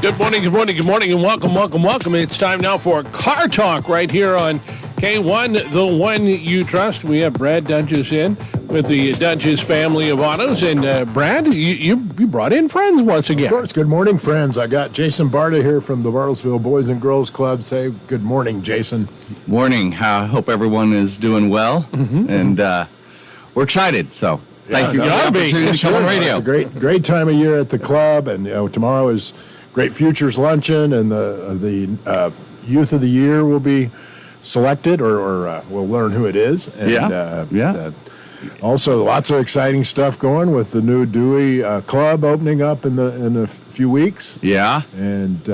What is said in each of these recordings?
Good morning, good morning, good morning, and welcome, welcome, welcome. It's time now for Car Talk right here on K1, the one you trust. We have Brad Doenges in with the Doenges family of autos. And Brad, you brought in friends once again. Of course. Good morning, friends. I got Jason Barta here from the Bartlesville Boys and Girls Club. Say good morning, Jason. Morning. Hope everyone is doing well, and we're excited. So thank you for the opportunity to come on radio. It's a great time of year at the club, and tomorrow is Great Futures Luncheon, and the Youth of the Year will be selected, or we'll learn who it is. And, also, lots of exciting stuff going with the new Dewey Club opening up in a few weeks. Yeah. And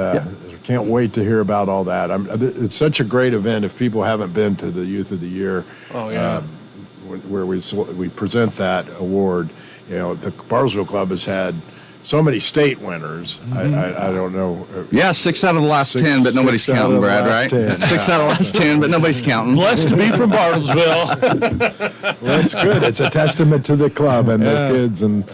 can't wait to hear about all that. It's such a great event. If people haven't been to the Youth of the Year, where we present that award, the Bartlesville Club has had so many state winners. I don't know. 6 out of the last 10, but nobody's counting, Brad, right? 6 out of the last 10, but nobody's counting. Blessed to be from Bartlesville. Well, that's good. It's a testament to the club and the kids, and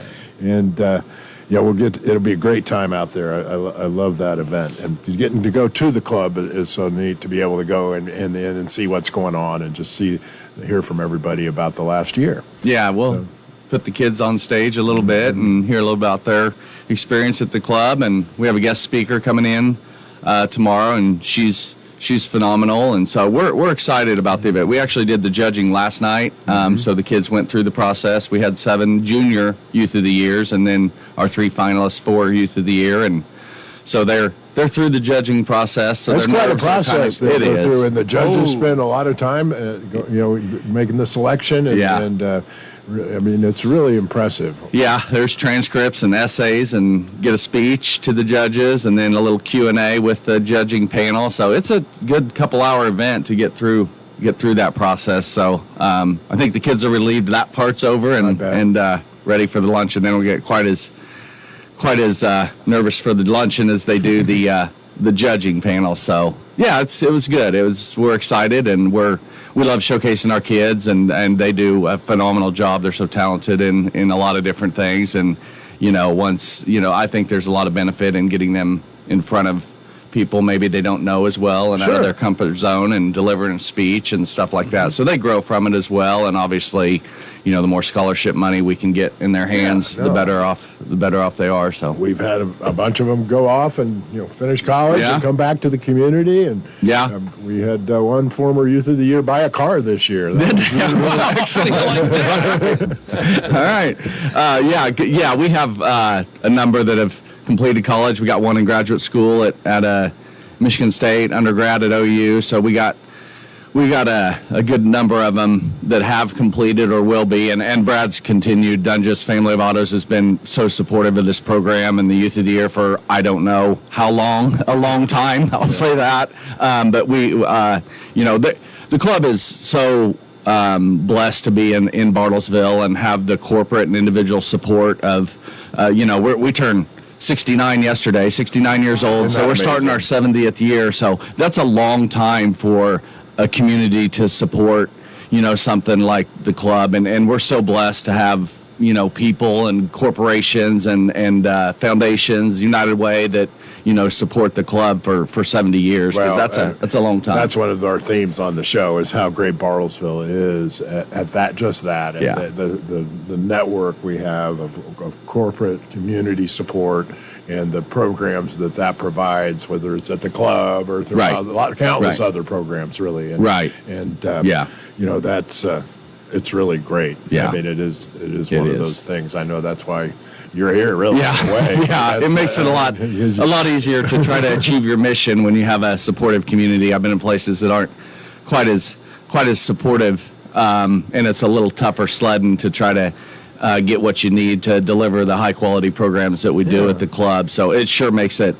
it'll be a great time out there. I love that event, and getting to go to the club is so neat to be able to go and see what's going on and just hear from everybody about the last year. Yeah, we'll put the kids on stage a little bit and hear a little about their experience at the club. And we have a guest speaker coming in tomorrow, and she's phenomenal. And so we're excited about the event. We actually did the judging last night, so the kids went through the process. We had 7 junior Youth of the Years, and then our 3 finalists for Youth of the Year. And so they're through the judging process. So that's quite a process they go through, and the judges spend a lot of time, making the selection. And it's really impressive. Yeah, there's transcripts and essays, and get a speech to the judges, and then a little Q&A with the judging panel. So it's a good couple-hour event to get through that process. So I think the kids are relieved that part's over, and ready for the lunch, and then we'll get quite as nervous for the luncheon as they do the judging panel. So yeah, it was good. We're excited, and we love showcasing our kids, and they do a phenomenal job. They're so talented in a lot of different things, and I think there's a lot of benefit in getting them in front of people maybe they don't know as well, and out of their comfort zone, and delivering a speech and stuff like that. So they grow from it as well, and obviously, the more scholarship money we can get in their hands, the better off they are. So we've had a bunch of them go off and finish college and come back to the community, and we had one former Youth of the Year buy a car this year. Excellent. All right. We have a number that have completed college. We got one in graduate school at Michigan State, undergrad at OU. So we got a good number of them that have completed or will be, and Brad's continued. Doenges Family of Autos has been so supportive of this program and the Youth of the Year for I don't know how long, a long time. I'll say that. But we, the club is so blessed to be in Bartlesville and have the corporate and individual support of, we turn 69 yesterday, 69 years old, so we're starting our 70th year. So that's a long time for a community to support, something like the club. And we're so blessed to have, people and corporations and foundations, United Way, that, support the club for 70 years, because that's a long time. That's one of our themes on the show, is how great Bartlesville is at that, just that. The network we have of corporate community support, and the programs that provides, whether it's at the club or through countless other programs, really. And that's it's really great. Yeah. I mean, it is one of those things. I know that's why you're here, really. In a way. It makes it a lot easier to try to achieve your mission when you have a supportive community. I've been in places that aren't quite as supportive, and it's a little tougher sledding to try to get what you need to deliver the high quality programs that we do at the club. So it sure makes it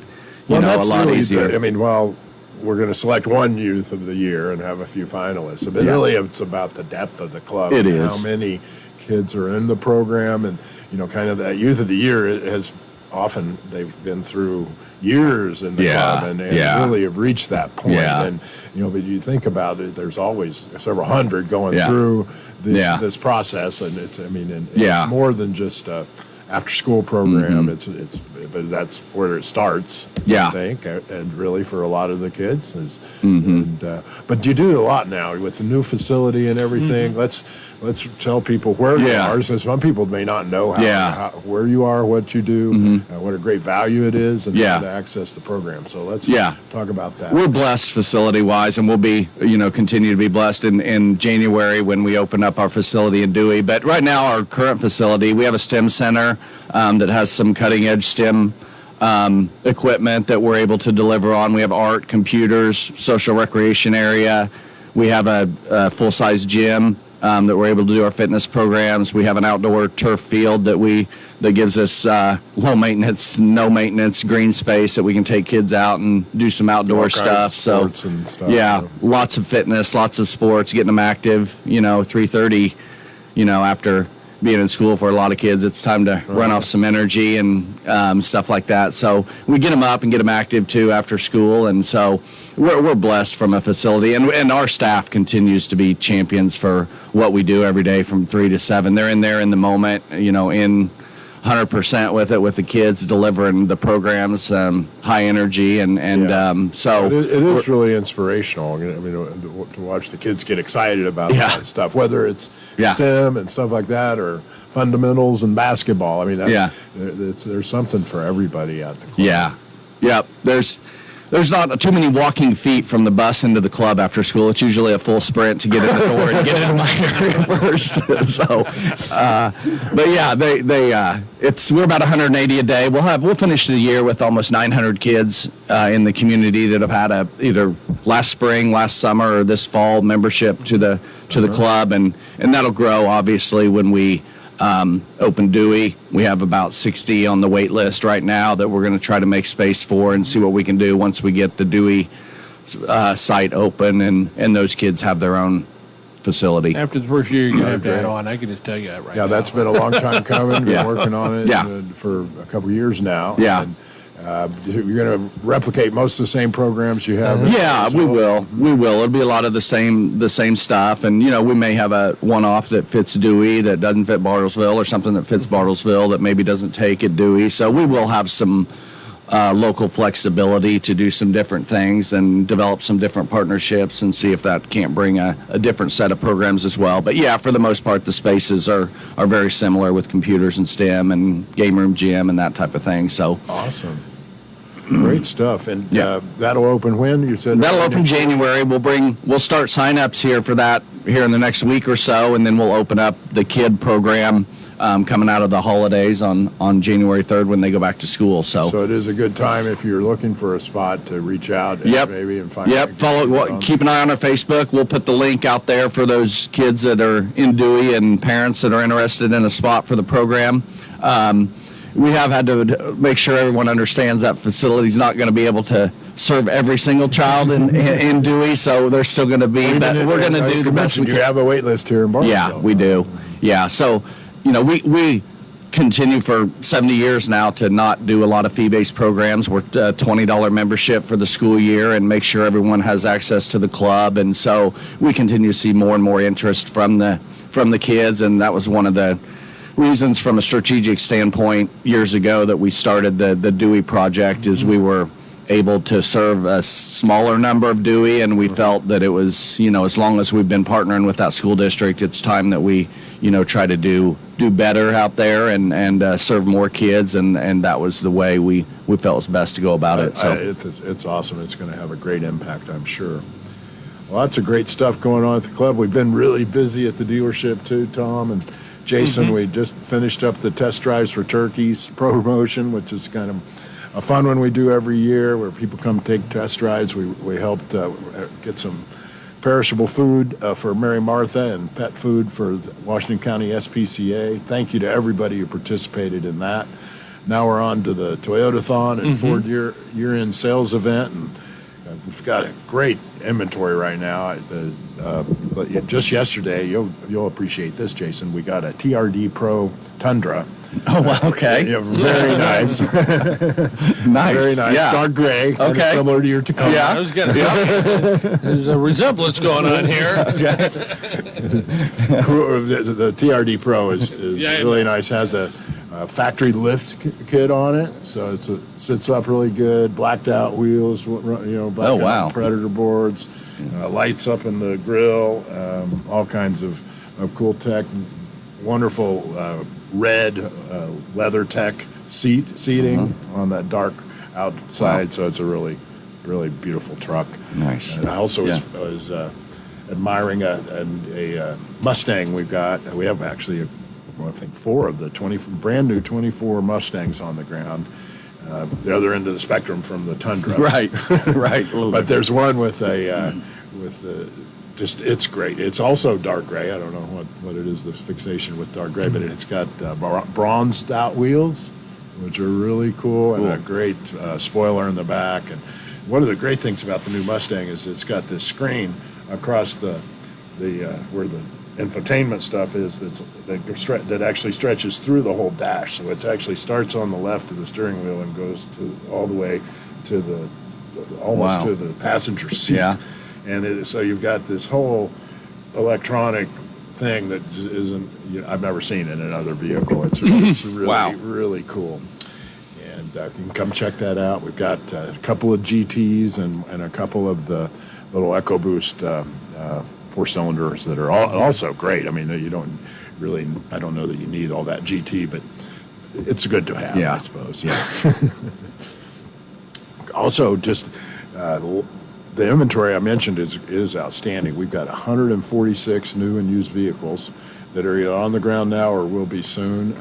a lot easier. We're going to select one Youth of the Year and have a few finalists, but really it's about the depth of the club. It and is. How many kids are in the program, and kind of that Youth of the Year has often, they've been through years in the club and really have reached that point. And but you think about it, there's always several hundred going through this process, and it's more than just after-school program. But that's where it starts. Yeah. I think, and really for a lot of the kids. But you do a lot now with the new facility and everything. Let's tell people where you are. So some people may not know where you are, what you do, what a great value it is, and how to access the program. So let's talk about that. We're blessed facility-wise, and we'll be, continue to be blessed in January when we open up our facility in Dewey. But right now, our current facility, we have a STEM center that has some cutting-edge STEM equipment that we're able to deliver on. We have art, computers, social recreation area. We have a full-size gym that we're able to do our fitness programs. We have an outdoor turf field that gives us low maintenance, no maintenance green space that we can take kids out and do some outdoor stuff. So lots of fitness, lots of sports, getting them active. 3:30, after being in school for a lot of kids, it's time to run off some energy and stuff like that. So we get them up and get them active too after school, and so we're blessed from a facility, and our staff continues to be champions for what we do every day from 3 to 7. They're in there in the moment, in 100% with it, with the kids, delivering the programs, high energy, so it is really inspirational. I mean, to watch the kids get excited about that stuff, whether it's STEM and stuff like that, or fundamentals and basketball. I mean, there's something for everybody at the club. Yep. There's not too many walking feet from the bus into the club after school. It's usually a full sprint to get in the door and get into my area first. So, but yeah, we're about 180 a day. We'll finish the year with almost 900 kids in the community that have had either last spring, last summer, or this fall membership to the club, and that'll grow obviously when we open Dewey. We have about 60 on the wait list right now that we're going to try to make space for and see what we can do once we get the Dewey site open and those kids have their own facility. After the first year, you're going to have to add on. I can just tell you that right now. Yeah, that's been a long time coming. Been working on it for a couple of years now. Yeah. And, you're going to replicate most of the same programs you have. Yeah, we will. It'll be a lot of the same stuff, and we may have a one-off that fits Dewey that doesn't fit Bartlesville, or something that fits Bartlesville that maybe doesn't take at Dewey. So we will have some local flexibility to do some different things and develop some different partnerships and see if that can't bring a different set of programs as well. But yeah, for the most part, the spaces are very similar with computers and STEM and game room, gym, and that type of thing. So awesome. Great stuff. And that'll open when? You said that'll open January. We'll start sign-ups here for that here in the next week or so, and then we'll open up the kid program coming out of the holidays on January 3rd when they go back to school. So it is a good time if you're looking for a spot to reach out maybe and find keep an eye on our Facebook. We'll put the link out there for those kids that are in Dewey and parents that are interested in a spot for the program. We have had to make sure everyone understands that facility's not going to be able to serve every single child in Dewey, so there's still going to be that. We're going to do the best we can. You have a wait list here in Bartlesville. Yeah, we do. Yeah, so we continue for 70 years now to not do a lot of fee-based programs. We're a $20 membership for the school year and make sure everyone has access to the club, and so we continue to see more and more interest from the kids, and that was one of the reasons from a strategic standpoint years ago that we started the Dewey project is we were able to serve a smaller number of Dewey, and we felt that it was, as long as we've been partnering with that school district, it's time that we, try to do better out there and serve more kids, and that was the way we felt was best to go about it. So it's awesome. It's going to have a great impact, I'm sure. Well, lots of great stuff going on at the club. We've been really busy at the dealership too, Tom, and Jason. We just finished up the test drives for turkeys promotion, which is kind of a fun one we do every year where people come take test drives. We helped get some perishable food for Mary Martha and pet food for the Washington County SPCA. Thank you to everybody who participated in that. Now we're on to the Toyota-thon and Ford year-end sales event, and we've got a great inventory right now. But just yesterday, you'll appreciate this, Jason. We got a TRD Pro Tundra. Oh, wow, okay. Very nice. Nice. Very nice. Yeah. Dark gray. Okay. Similar to your Tacoma. Yeah, I was gonna there's a resemblance going on here. The TRD Pro is really nice. Has a factory lift kit on it, so it sits up really good. Blacked out wheels, blacked out Predator boards, lights up in the grill, all kinds of cool tech. Wonderful red leather tech seating on that dark outside, so it's a really beautiful truck. Nice. And I also was admiring a Mustang we've got. We have actually, I think, 4 of the brand new 24 Mustangs on the ground. The other end of the spectrum from the Tundra. Right. But there's one with it's great. It's also dark gray. I don't know what it is, the fixation with dark gray, but it's got bronzed out wheels, which are really cool, and a great spoiler in the back. And one of the great things about the new Mustang is it's got this screen across the where the infotainment stuff is that actually stretches through the whole dash. So it actually starts on the left of the steering wheel and goes all the way to to the passenger seat. Yeah. And so you've got this whole electronic thing that I've never seen in another vehicle. It's really really cool. And you can come check that out. We've got a couple of GTs and a couple of the little EcoBoost 4-cylinders that are also great. I mean, I don't know that you need all that GT, but it's good to have, I suppose. Yeah. Also, just the inventory I mentioned is outstanding. We've got 146 new and used vehicles that are either on the ground now or will be soon.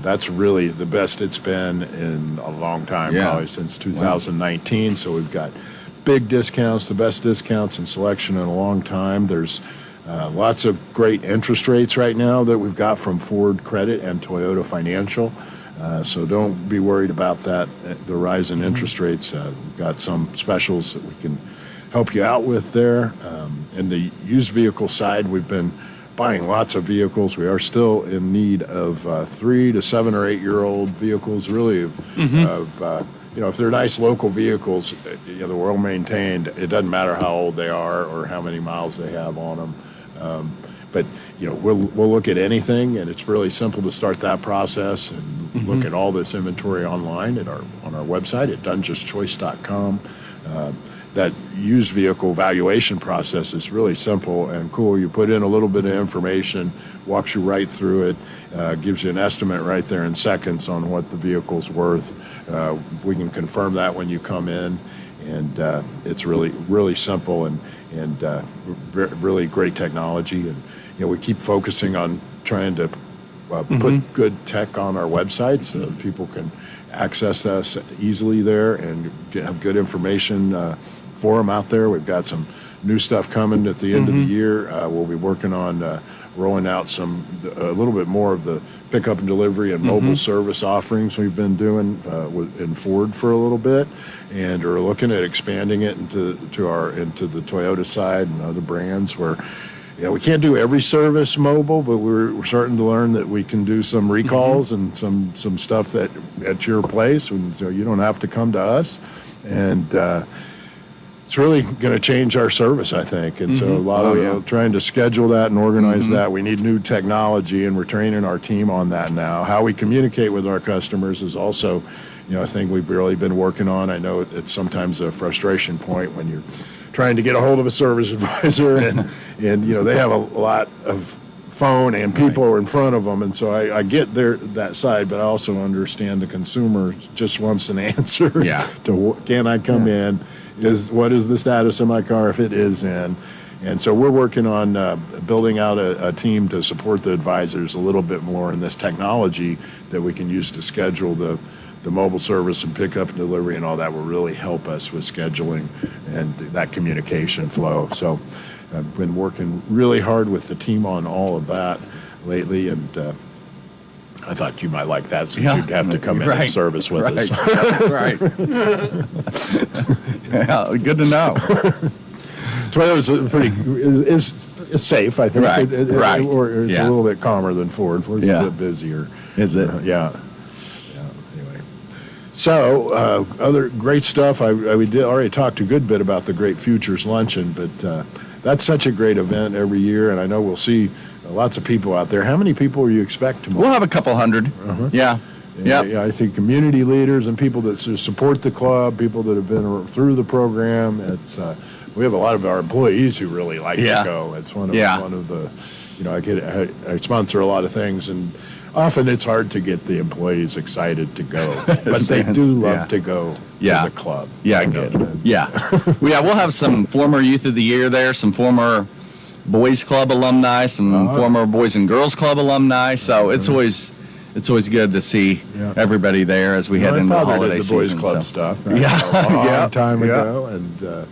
That's really the best it's been in a long time, probably since 2019. So we've got big discounts, the best discounts and selection in a long time. There's lots of great interest rates right now that we've got from Ford Credit and Toyota Financial. So don't be worried about that, the rise in interest rates. We've got some specials that we can help you out with there. In the used vehicle side, we've been buying lots of vehicles. We are still in need of 3 to 7 or 8 year old vehicles, really, if they're nice local vehicles, they're well maintained. It doesn't matter how old they are or how many miles they have on them. But we'll look at anything, and it's really simple to start that process and look at all this inventory online on our website at dungeschoice.com. That used vehicle valuation process is really simple and cool. You put in a little bit of information, walks you right through it, gives you an estimate right there in seconds on what the vehicle's worth. We can confirm that when you come in, and it's really, really simple and really great technology. And we keep focusing on trying to put good tech on our website so that people can access us easily there and have good information for them out there. We've got some new stuff coming at the end of the year. We'll be working on rolling out a little bit more of the pickup and delivery and mobile service offerings we've been doing in Ford for a little bit, and are looking at expanding it into the Toyota side and other brands where we can't do every service mobile, but we're starting to learn that we can do some recalls and some stuff that at your place, and so you don't have to come to us. And it's really going to change our service, I think. And so a lot of trying to schedule that and organize that. We need new technology, and we're training our team on that now. How we communicate with our customers is also, I think we've really been working on. I know it's sometimes a frustration point when you're trying to get a hold of a service advisor, and they have a lot of phone and people are in front of them, and so I get that side, but I also understand the consumer just wants an answer to can I come in, what is the status of my car if it is in. And so we're working on building out a team to support the advisors a little bit more in this technology that we can use to schedule the mobile service and pickup and delivery and all that will really help us with scheduling and that communication flow. So I've been working really hard with the team on all of that lately, and I thought you might like that since you'd have to come in and service with us. Right. Yeah, good to know. Toyota's it's safe, I think. Right. Or it's a little bit calmer than Ford. Ford's a bit busier. Is it? Yeah. Anyway. So, other great stuff. We did already talked a good bit about the Great Futures Luncheon, but that's such a great event every year, and I know we'll see lots of people out there. How many people do you expect tomorrow? We'll have a couple hundred. Yeah. Yeah, I think community leaders and people that support the club, people that have been through the program. It's we have a lot of our employees who really like to go. It's one of the, I sponsor a lot of things, and often it's hard to get the employees excited to go, but they do love to go to the club. Yeah, good. We'll have some former Youth of the Year there, some former Boys Club alumni, some former Boys and Girls Club alumni. So it's always good to see everybody there as we head into the holiday did the season. Boys Club stuff. Right? A long time ago, and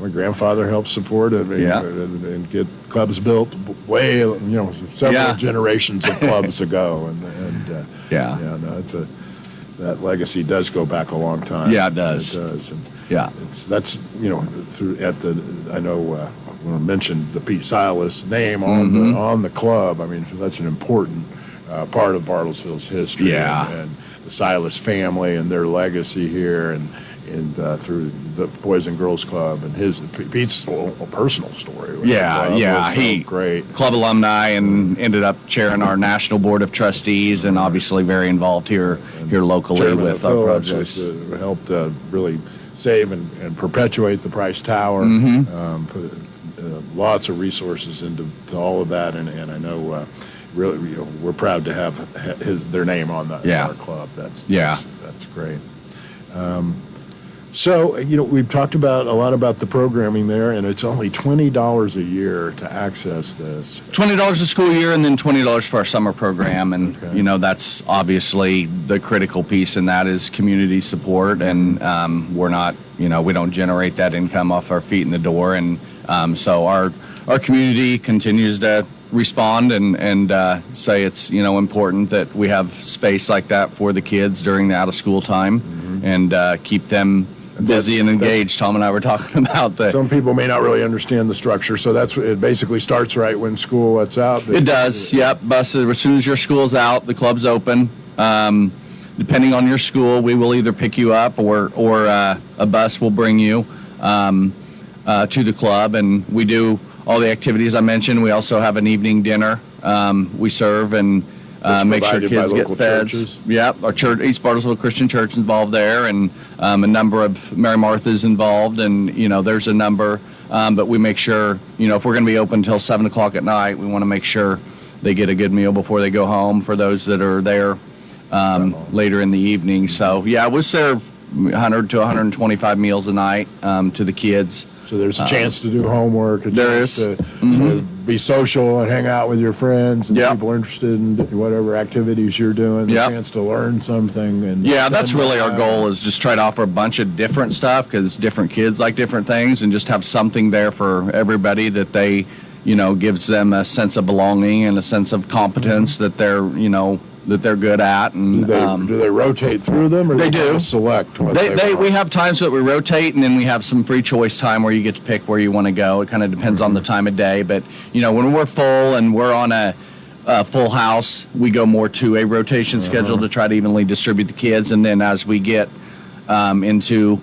my grandfather helped support it and get clubs built way, several generations of clubs ago, and that legacy does go back a long time. Yeah, it does. It does. And that's I know when I mentioned the Pete Silas name on the club. I mean, that's an important part of Bartlesville's history. And the Silas family and their legacy here, and through the Boys and Girls Club and Pete's personal story. He great club alumni and ended up chairing our national board of trustees, and obviously very involved here locally Chairman with our Phillips projects. Helped really save and perpetuate the Price Tower. Put lots of resources into all of that, and I know really we're proud to have their name on our club. That's great. So, we've talked a lot about the programming there, and it's only $20 a year to access this. $20 a school year, and then $20 for our summer program, and that's obviously the critical piece, and that is community support, and we're not, we don't generate that income off our feet in the door, and so our community continues to respond and say it's important that we have space like that for the kids during the out of school time, and keep them busy and engaged. Tom and I were talking about that. Some people may not really understand the structure, so it basically starts right when school lets out. It does. Yep. Buses, as soon as your school's out, the club's open. Depending on your school, we will either pick you up or a bus will bring you to the club, and we do all the activities I mentioned. We also have an evening dinner we serve and make sure kids get fed. Yep, our church, East Bartlesville Christian Church, is involved there, and a number of Mary Martha's involved, and there's a number. But we make sure if we're going to be open until 7 o'clock at night, we want to make sure they get a good meal before they go home. For those that are there later in the evening, so we serve 100 to 125 meals a night to the kids. So there's a chance to do homework. There is. To be social and hang out with your friends and people interested in whatever activities you're doing. A chance to learn something. And that's really our goal, is just try to offer a bunch of different stuff, because different kids like different things, and just have something there for everybody that they, gives them a sense of belonging and a sense of competence that they're, that they're good at. And do they rotate through them, or they do select what we have times that we rotate, and then we have some free choice time where you get to pick where you want to go. It kind of depends on the time of day, but when we're full and we're on a full house, we go more to a rotation schedule to try to evenly distribute the kids, and then as we get into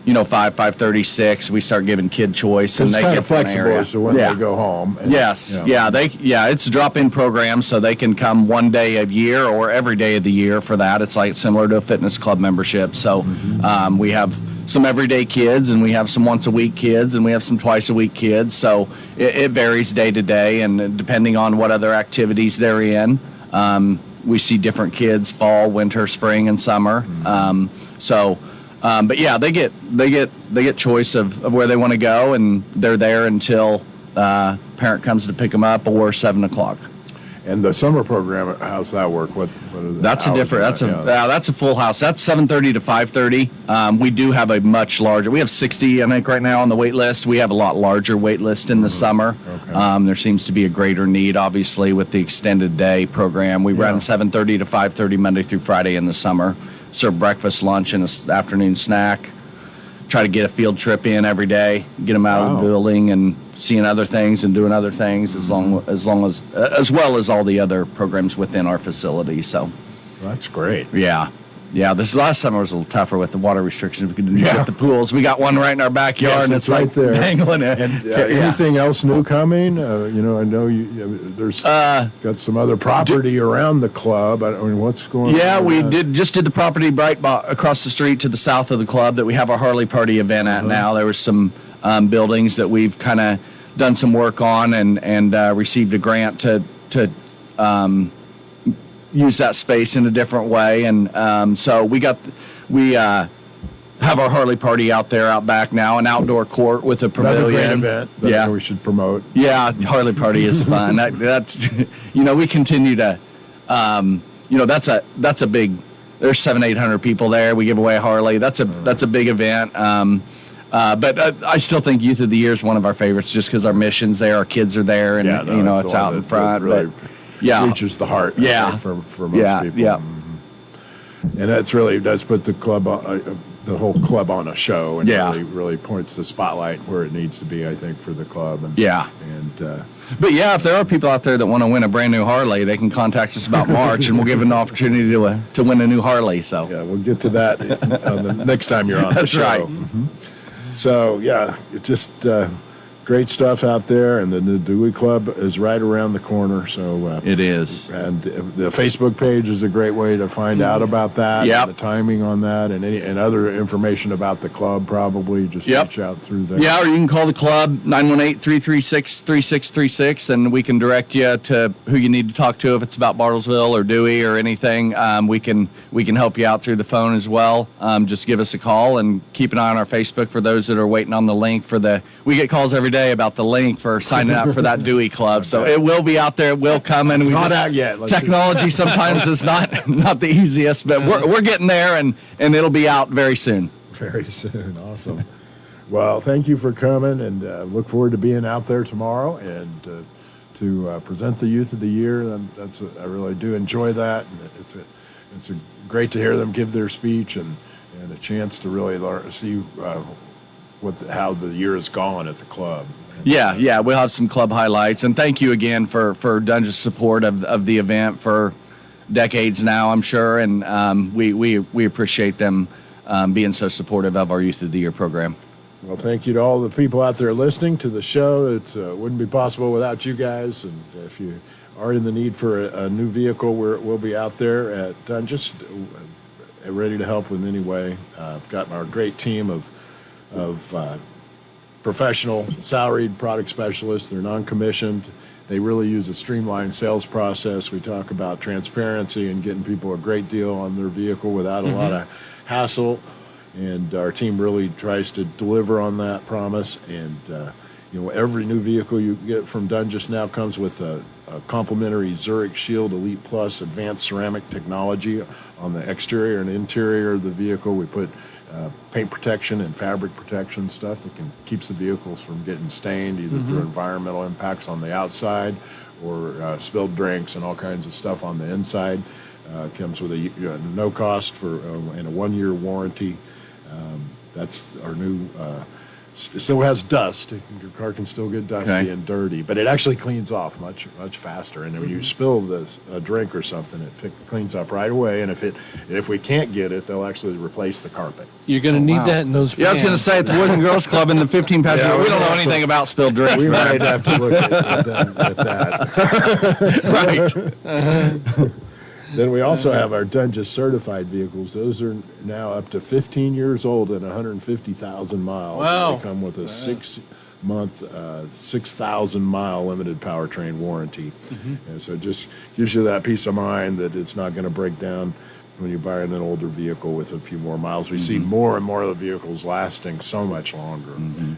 5:30, 6, we start giving kid choice, and it's they kind get of flexible as to when they go home. And, it's a drop-in program, so they can come one day a year or every day of the year for that. It's like similar to a fitness club membership. So we have some everyday kids, and we have some once-a-week kids, and we have some twice-a-week kids. So it varies day to day, and depending on what other activities they're in. We see different kids fall, winter, spring, and summer. They get choice of where they want to go, and they're there until parent comes to pick them up, or 7 o'clock. And the summer program, how's that work? What are the that's a hours different. That's a full house. That's 7:30 to 5:30. We do have a much larger. We have 60, I think, right now on the wait list. We have a lot larger wait list in the summer. Okay. There seems to be a greater need, obviously, with the extended day program. We run 7:30 to 5:30 Monday through Friday in the summer. Serve breakfast, lunch, and an afternoon snack. Try to get a field trip in every day. Get them out of the building and seeing other things and doing other things, as well as all the other programs within our facility. So, that's great. Yeah. Yeah, this last summer was a little tougher with the water restrictions. We couldn't get the pools. We got one right in our backyard, and it's right like there. dangling it. And anything else new coming? I know there's got some other property around the club. I mean, what's going on? Yeah, we did the property right across the street to the south of the club that we have our Harley Party event at now. There was some buildings that we've kind of done some work on and received a grant to use that space in a different way, and so we have our Harley Party out back now, an outdoor court with a pavilion. Another great event that we should promote. Yeah, Harley Party is fun. That's we continue to that's a big. There's 700-800 people there. We give away a Harley. That's a big event. But I still think Youth of the Year is one of our favorites, just because our mission's there, our kids are there, and it's out in front. Really reaches the heart. I think, for most people. Yeah. And that's really does put the club, the whole club on a show, and really points the spotlight where it needs to be. I think for the club. And But if there are people out there that want to win a brand new Harley, they can contact us about March, and we'll give them an opportunity to win a new Harley. So we'll get to that on the next time you're on the show. That's right. Mm-hmm. So just great stuff out there, and the Dewey Club is right around the corner. So it is, and the Facebook page is a great way to find out about that, and the timing on that, and other information about the club. Probably just reach out through there. Yeah, or you can call the club 918-336-3636, and we can direct you to who you need to talk to if it's about Bartlesville or Dewey or anything. We can help you out through the phone as well. Just give us a call, and keep an eye on our Facebook for those that are waiting on the link for the. We get calls every day about the link for signing up for that Dewey Club, so it will be out there. It will come, and it's not out yet. Technology sometimes is not the easiest, but we're getting there, and it'll be out very soon. Very soon. Awesome. Well, thank you for coming, and look forward to being out there tomorrow and to present the Youth of the Year. I really do enjoy that, and it's great to hear them give their speech and a chance to really see how the year has gone at the club. We'll have some club highlights, and thank you again for Doenges' support of the event for decades now, I'm sure, and we appreciate them being so supportive of our Youth of the Year program. Well, thank you to all the people out there listening to the show. It wouldn't be possible without you guys, and if you are in the need for a new vehicle, we'll be out there at Doenges, ready to help in any way. I've got our great team of professional salaried product specialists. They're non-commissioned. They really use a streamlined sales process. We talk about transparency and getting people a great deal on their vehicle without a lot of hassle. And our team really tries to deliver on that promise. And every new vehicle you get from Doenges now comes with a complimentary Zurich Shield Elite Plus advanced ceramic technology on the exterior and interior of the vehicle. We put paint protection and fabric protection stuff that keeps the vehicles from getting stained either through environmental impacts on the outside or spilled drinks and all kinds of stuff on the inside. Comes with a no cost and a 1-year warranty. That's our new. It still has dust. Your car can still get dusty and dirty, but it actually cleans off much faster. And when you spill a drink or something, it cleans up right away. And if we can't get it, they'll actually replace the carpet. You're going to need that in those. I was going to say at the Boys and Girls Club in the 15 passenger. We don't know anything about spilled drinks. We might have to look at that. Right. Then we also have our Doenges certified vehicles. Those are now up to 15 years old and 150,000 miles. Wow. They come with a 6-month, 6,000-mile limited powertrain warranty. And so it just gives you that peace of mind that it's not going to break down when you're buying an older vehicle with a few more miles. We see more and more of the vehicles lasting so much longer. And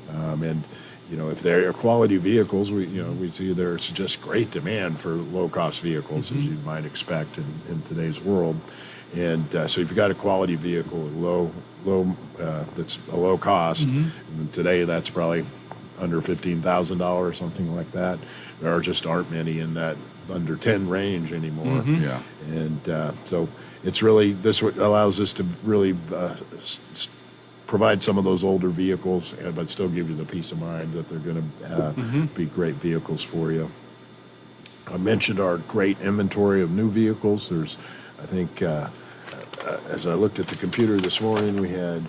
if they're quality vehicles, we see there's just great demand for low-cost vehicles, as you might expect in today's world. And so if you've got a quality vehicle at that's a low cost, and today that's probably under $15,000, something like that. There just aren't many in that under 10 range anymore. And so it's really this allows us to really provide some of those older vehicles, but still give you the peace of mind that they're going to be great vehicles for you. I mentioned our great inventory of new vehicles. There's, I think, as I looked at the computer this morning, we had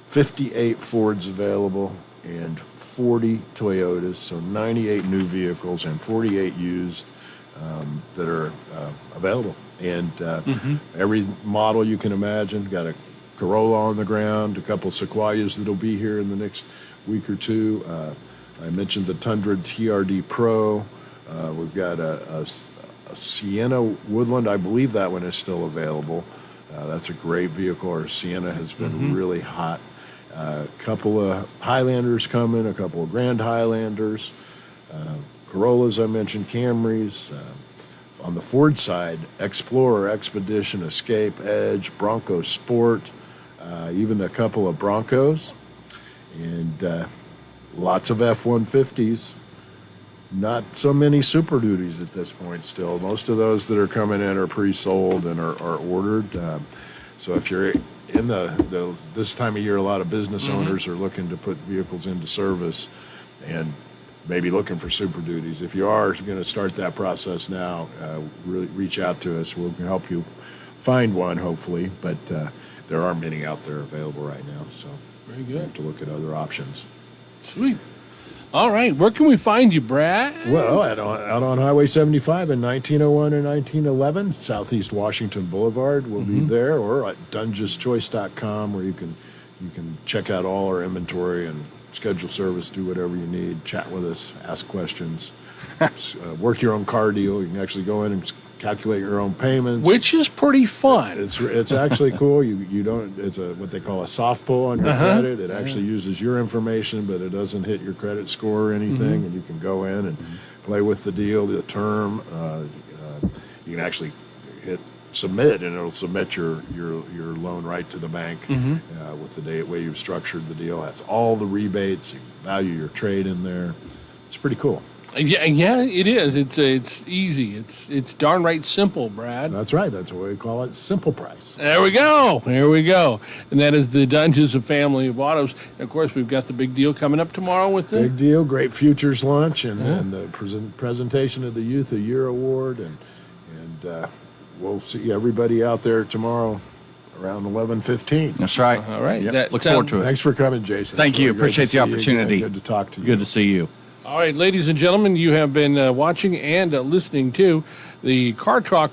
58 Fords available and 40 Toyotas, so 98 new vehicles and 48 used that are available. And every model you can imagine. Got a Corolla on the ground, a couple Sequoias that'll be here in the next week or two. I mentioned the Tundra TRD Pro. We've got a Sienna Woodland. I believe that one is still available. That's a great vehicle. Our Sienna has been really hot. A couple of Highlanders coming, a couple of Grand Highlanders, Corollas I mentioned, Camrys. On the Ford side, Explorer, Expedition, Escape, Edge, Bronco Sport, even a couple of Broncos, and lots of F-150s. Not so many Super Duties at this point still. Most of those that are coming in are pre-sold and are ordered. So if you're in this time of year, a lot of business owners are looking to put vehicles into service and maybe looking for Super Duties. If you are going to start that process now, really reach out to us. We'll help you find one, hopefully, but there aren't many out there available right now, so Very you good. have to look at other options. Sweet. All right. Where can we find you, Brad? Well, out on Highway 75 in 1901 and 1911, Southeast Washington Boulevard. We'll be there, or at dungeschoice.com, where you can check out all our inventory and schedule service, do whatever you need, chat with us, ask questions, work your own car deal. You can actually go in and calculate your own payments. Which is pretty fun. It's actually cool. You don't. It's what they call a soft pull on your credit. It actually uses your information, but it doesn't hit your credit score or anything. And you can go in and play with the deal, the term. You can actually hit submit, and it'll submit your loan right to the bank with the way you've structured the deal. That's all the rebates. You value your trade in there. It's pretty cool. Yeah, it is. It's easy. It's darn right simple, Brad. That's right. That's why we call it Simple Price. There we go. There we go. And that is the Doenges family of autos. And of course, we've got the big deal coming up tomorrow with the Big deal. Great Futures lunch and the presentation of the Youth of Year Award. And we'll see everybody out there tomorrow around 11:15. That's right. All right. Yep. That Look forward to it. Thanks for coming, Jason. Thank It's you. really great Appreciate to the see you opportunity. again. Good to talk to you. Good to see you. All right, ladies and gentlemen, you have been watching and listening to the Car Talk